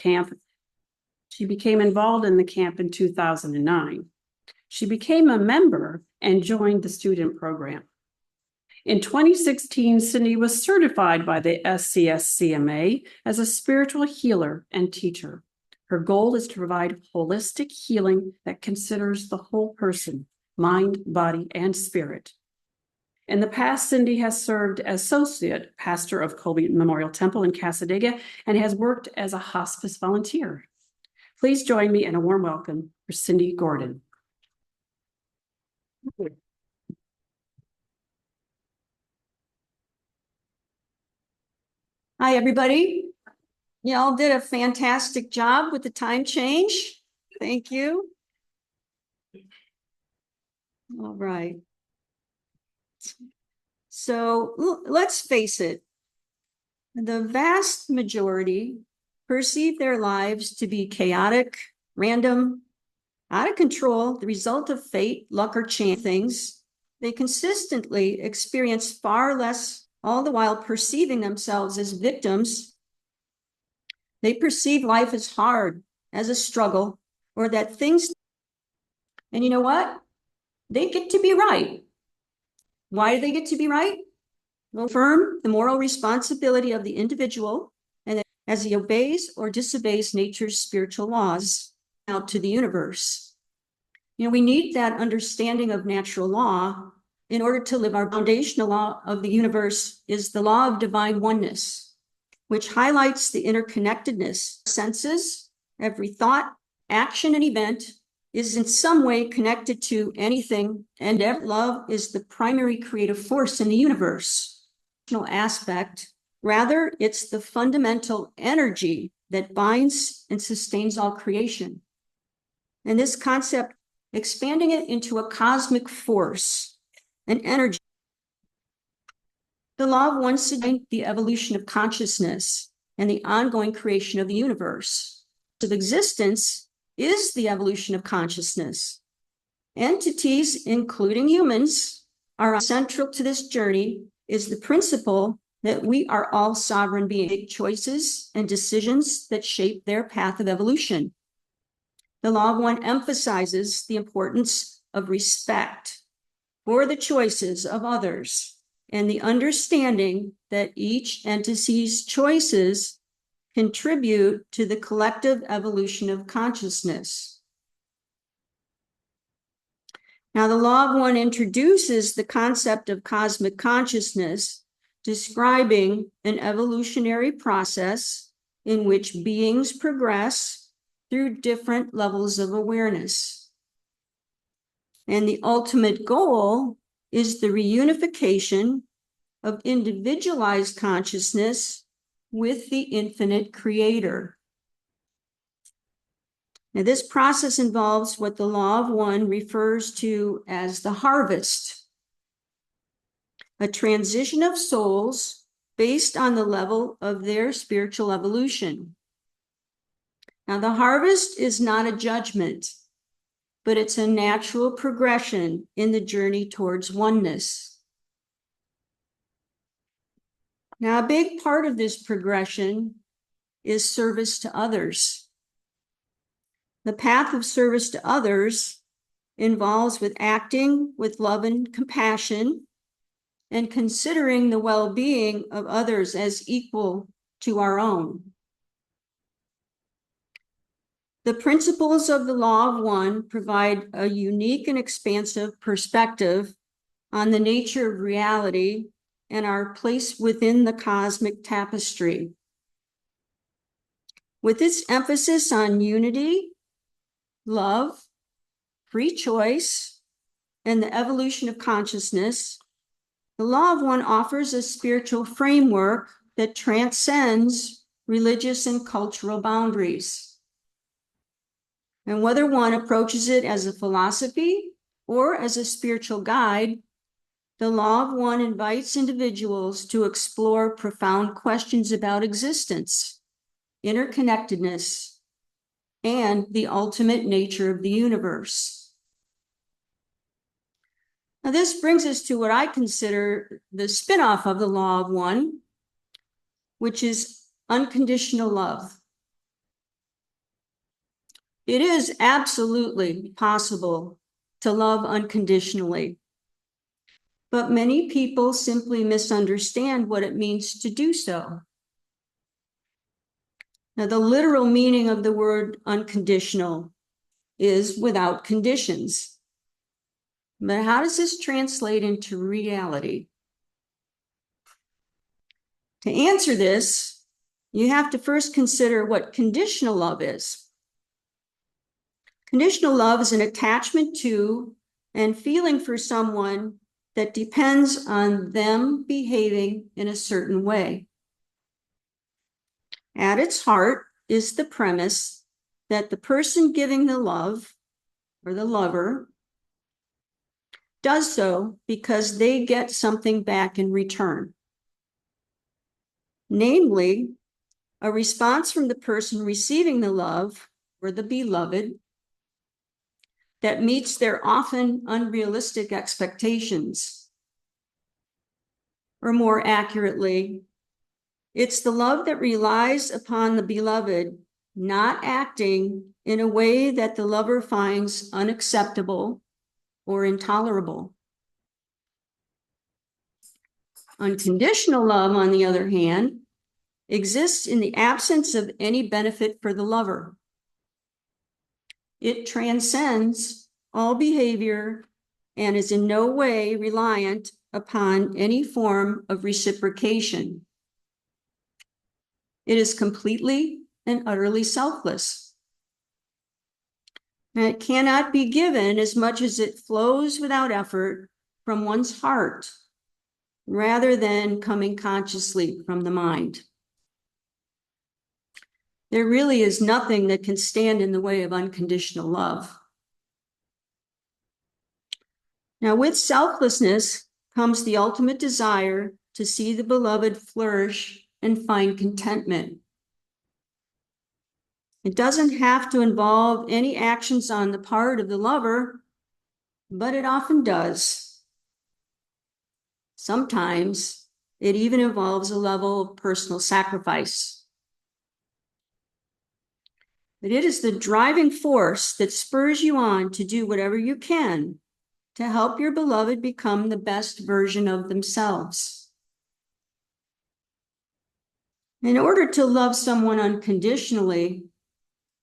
camp. She became involved in the camp in 2009. She became a member and joined the student program. In 2016, Cindy was certified by the SCSCMA as a spiritual healer and teacher. Her goal is to provide holistic healing that considers the whole person, mind, body, and spirit. In the past, Cindy has served as associate pastor of Colby Memorial Temple in Cassadaga and has worked as a hospice volunteer. Please join me in a warm welcome for Cindy Gordon. Hi, everybody. You all did a fantastic job with the time change. Thank you. All right. So let's face it, the vast majority perceive their lives to be chaotic, random, out of control, the result of fate, luck, or chance things. They consistently experience far less, all the while perceiving themselves as victims. They perceive life as hard, as a struggle, or that things, and you know what? They get to be right. Why do they get to be right? Well, affirm the moral responsibility of the individual, and as he obeys or disobeys nature's spiritual laws out to the universe. You know, we need that understanding of natural law in order to live. Our foundational law of the universe is the law of divine oneness, which highlights the interconnectedness. Senses, every thought, action, and event is in some way connected to anything, and love is the primary creative force in the universe. Aspect, rather, it's the fundamental energy that binds and sustains all creation. And this concept, expanding it into a cosmic force, an energy. The law of one suggests the evolution of consciousness and the ongoing creation of the universe. Of existence is the evolution of consciousness. Entities, including humans, are central to this journey is the principle that we are all sovereign beings, make choices and decisions that shape their path of evolution. The law of one emphasizes the importance of respect for the choices of others and the understanding that each entity's choices contribute to the collective evolution of consciousness. Now, the law of one introduces the concept of cosmic consciousness, describing an evolutionary process in which beings progress through different levels of awareness. And the ultimate goal is the reunification of individualized consciousness with the infinite creator. Now, this process involves what the law of one refers to as the harvest, a transition of souls based on the level of their spiritual evolution. Now, the harvest is not a judgment, but it's a natural progression in the journey towards oneness. Now, a big part of this progression is service to others. The path of service to others involves with acting with love and compassion and considering the well-being of others as equal to our own. The principles of the law of one provide a unique and expansive perspective on the nature of reality and our place within the cosmic tapestry. With its emphasis on unity, love, free choice, and the evolution of consciousness, the law of one offers a spiritual framework that transcends religious and cultural boundaries. And whether one approaches it as a philosophy or as a spiritual guide, the law of one invites individuals to explore profound questions about existence, interconnectedness, and the ultimate nature of the universe. Now, this brings us to what I consider the spin-off of the law of one, which is unconditional love. It is absolutely possible to love unconditionally, but many people simply misunderstand what it means to do so. Now, the literal meaning of the word unconditional is without conditions. But how does this translate into reality? To answer this, you have to first consider what conditional love is. Conditional love is an attachment to and feeling for someone that depends on them behaving in a certain way. At its heart is the premise that the person giving the love, or the lover, does so because they get something back in return. Namely, a response from the person receiving the love, or the beloved, that meets their often unrealistic expectations. Or more accurately, it's the love that relies upon the beloved not acting in a way that the lover finds unacceptable or intolerable. Unconditional love, on the other hand, exists in the absence of any benefit for the lover. It transcends all behavior and is in no way reliant upon any form of reciprocation. It is completely and utterly selfless. And it cannot be given as much as it flows without effort from one's heart, rather than coming consciously from the mind. There really is nothing that can stand in the way of unconditional love. Now, with selflessness comes the ultimate desire to see the beloved flourish and find contentment. It doesn't have to involve any actions on the part of the lover, but it often does. Sometimes it even involves a level of personal sacrifice. But it is the driving force that spurs you on to do whatever you can to help your beloved become the best version of themselves. In order to love someone unconditionally,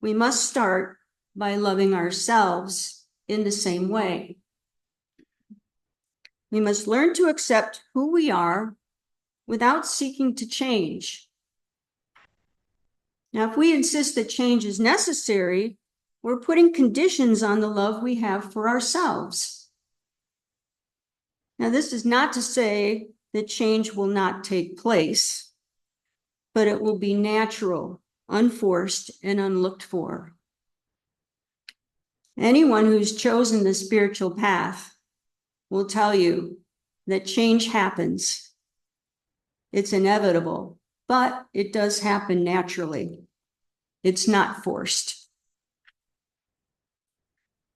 we must start by loving ourselves in the same way. We must learn to accept who we are without seeking to change. Now, if we insist that change is necessary, we're putting conditions on the love we have for ourselves. Now, this is not to say that change will not take place, but it will be natural, unforced, and unlooked for. Anyone who's chosen the spiritual path will tell you that change happens. It's inevitable, but it does happen naturally. It's not forced.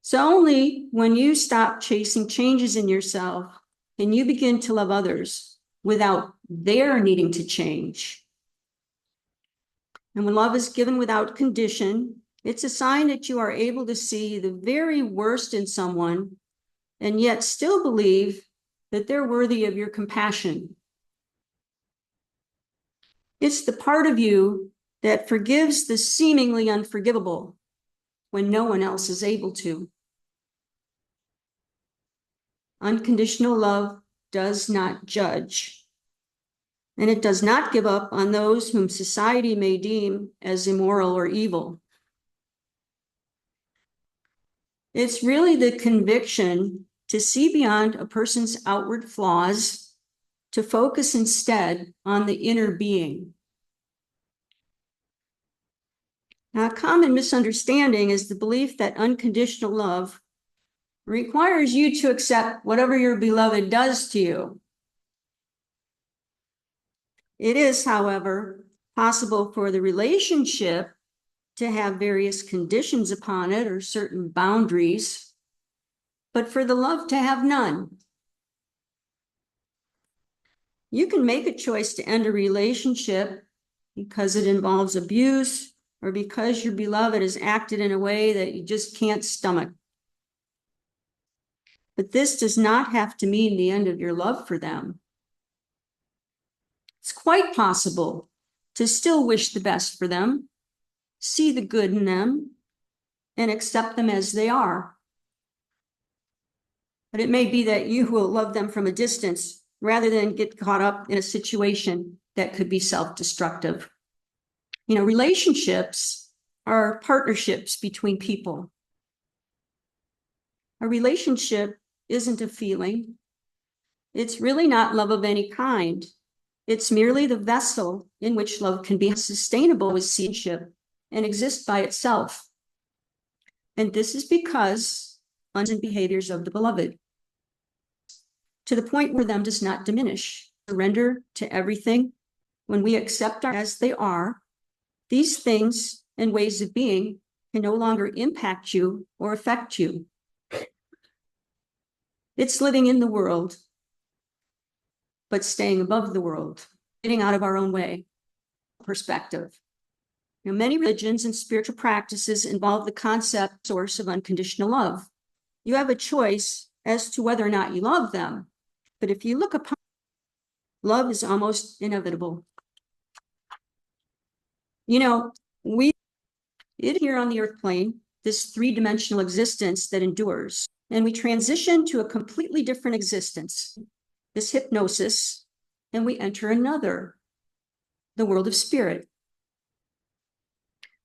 So only when you stop chasing changes in yourself can you begin to love others without their needing to change. And when love is given without condition, it's a sign that you are able to see the very worst in someone and yet still believe that they're worthy of your compassion. It's the part of you that forgives the seemingly unforgivable when no one else is able to. Unconditional love does not judge, and it does not give up on those whom society may deem as immoral or evil. It's really the conviction to see beyond a person's outward flaws, to focus instead on the inner being. Now, a common misunderstanding is the belief that unconditional love requires you to accept whatever your beloved does to you. It is, however, possible for the relationship to have various conditions upon it or certain boundaries, but for the love to have none. You can make a choice to end a relationship because it involves abuse or because your beloved has acted in a way that you just can't stomach. But this does not have to mean the end of your love for them. It's quite possible to still wish the best for them, see the good in them, and accept them as they are. But it may be that you will love them from a distance rather than get caught up in a situation that could be self-destructive. You know, relationships are partnerships between people. A relationship isn't a feeling. It's really not love of any kind. It's merely the vessel in which love can be sustainable with seedship and exist by itself. And this is because unpleasant behaviors of the beloved, to the point where them does not diminish. Surrender to everything. When we accept our as they are, these things and ways of being can no longer impact you or affect you. It's living in the world, but staying above the world, getting out of our own way perspective. You know, many religions and spiritual practices involve the concept source of unconditional love. You have a choice as to whether or not you love them. But if you look upon love is almost inevitable. You know, we here on the earth plane, this three-dimensional existence that endures, and we transition to a completely different existence, this hypnosis, and we enter another, the world of spirit.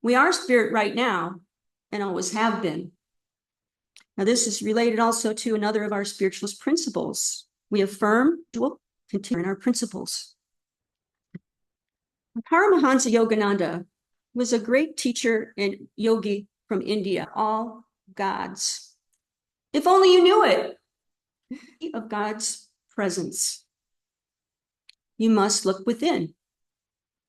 We are spirit right now and always have been. Now, this is related also to another of our spiritualist principles. We affirm, we'll continue in our principles. Paramahansa Yogananda was a great teacher and yogi from India, all gods. If only you knew it, of God's presence. You must look within.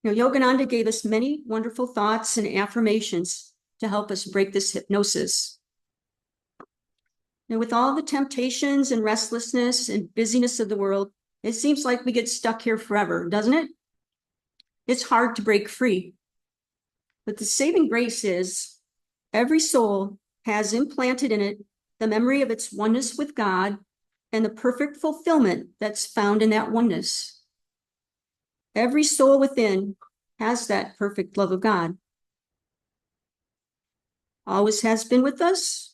You know, Yogananda gave us many wonderful thoughts and affirmations to help us break this hypnosis. And with all the temptations and restlessness and busyness of the world, it seems like we get stuck here forever, doesn't it? It's hard to break free. But the saving grace is every soul has implanted in it the memory of its oneness with God and the perfect fulfillment that's found in that oneness. Every soul within has that perfect love of God. Always has been with us,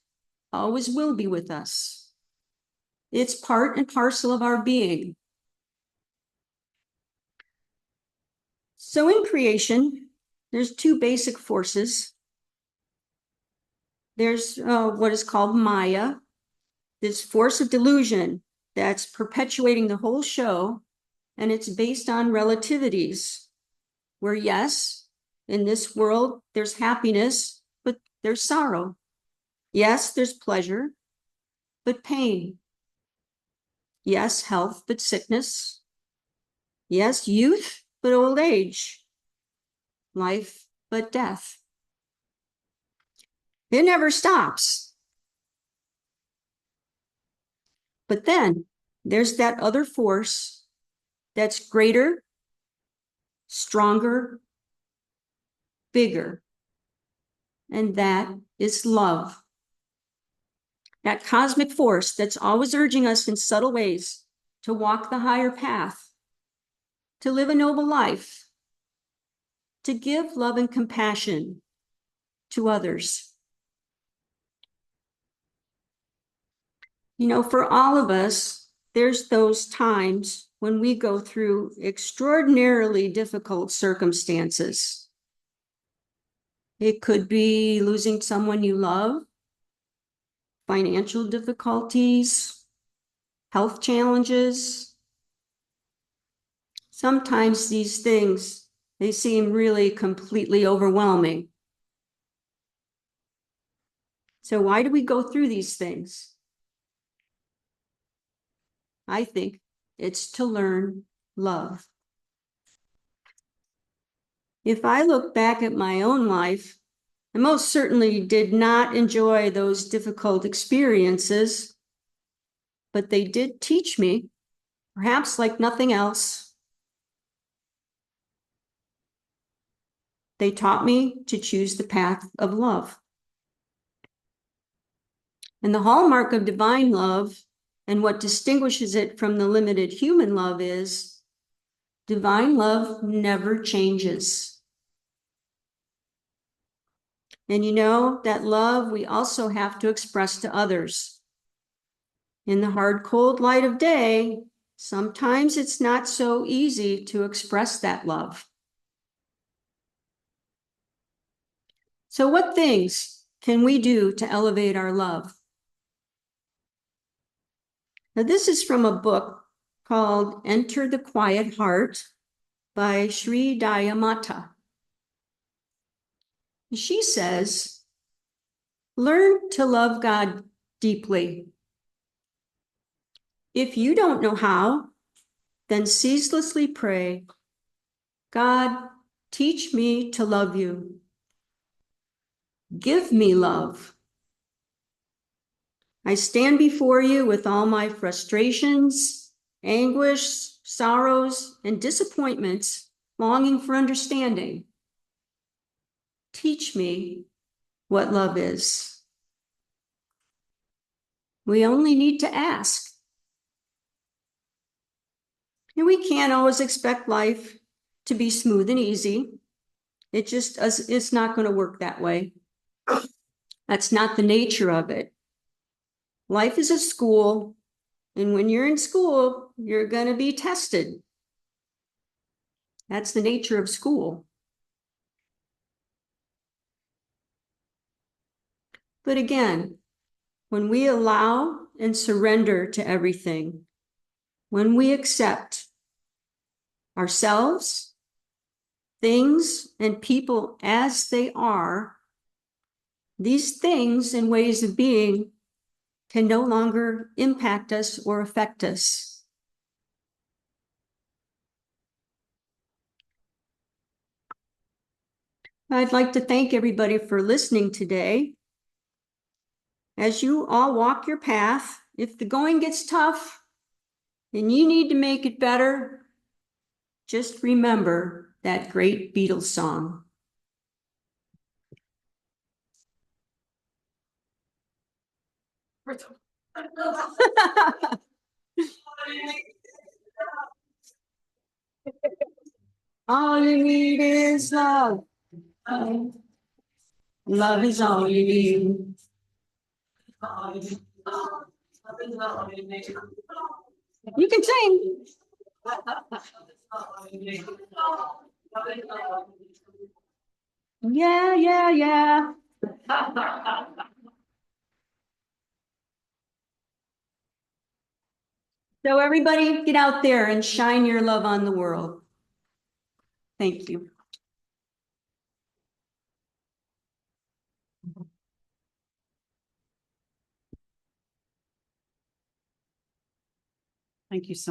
always will be with us. It's part and parcel of our being. So in creation, there's two basic forces. There's what is called Maya, this force of delusion that's perpetuating the whole show, and it's based on relativities, where yes, in this world, there's happiness, but there's sorrow. Yes, there's pleasure, but pain. Yes, health, but sickness. Yes, youth, but old age. Life, but death. It never stops. But then there's that other force that's greater, stronger, bigger. And that is love. That cosmic force that's always urging us in subtle ways to walk the higher path, to live a noble life, to give love and compassion to others. You know, for all of us, there's those times when we go through extraordinarily difficult circumstances. It could be losing someone you love, financial difficulties, health challenges. Sometimes these things, they seem really completely overwhelming. So why do we go through these things? I think it's to learn love. If I look back at my own life, I most certainly did not enjoy those difficult experiences, but they did teach me, perhaps like nothing else, They taught me to choose the path of love. And the hallmark of divine love and what distinguishes it from the limited human love is divine love never changes. And you know, that love we also have to express to others. In the hard, cold light of day, sometimes it's not so easy to express that love. So what things can we do to elevate our love? Now, this is from a book called Enter the Quiet Heart by Sri Dayamata. She says, learn to love God deeply. If you don't know how, then ceaselessly pray, God, teach me to love you. Give me love. I stand before you with all my frustrations, anguish, sorrows, and disappointments, longing for understanding. Teach me what love is. We only need to ask. And we can't always expect life to be smooth and easy. It's not going to work that way. That's not the nature of it. Life is a school, and when you're in school, you're going to be tested. That's the nature of school. But again, when we allow and surrender to everything, when we accept ourselves, things, and people as they are, these things and ways of being can no longer impact us or affect us. I'd like to thank everybody for listening today. As you all walk your path, if the going gets tough and you need to make it better, just remember that great Beatles song. All you need is love. Love is all you need. You can sing. Yeah, yeah, yeah. So everybody get out there and shine your love on the world. Thank you. Thank you so much.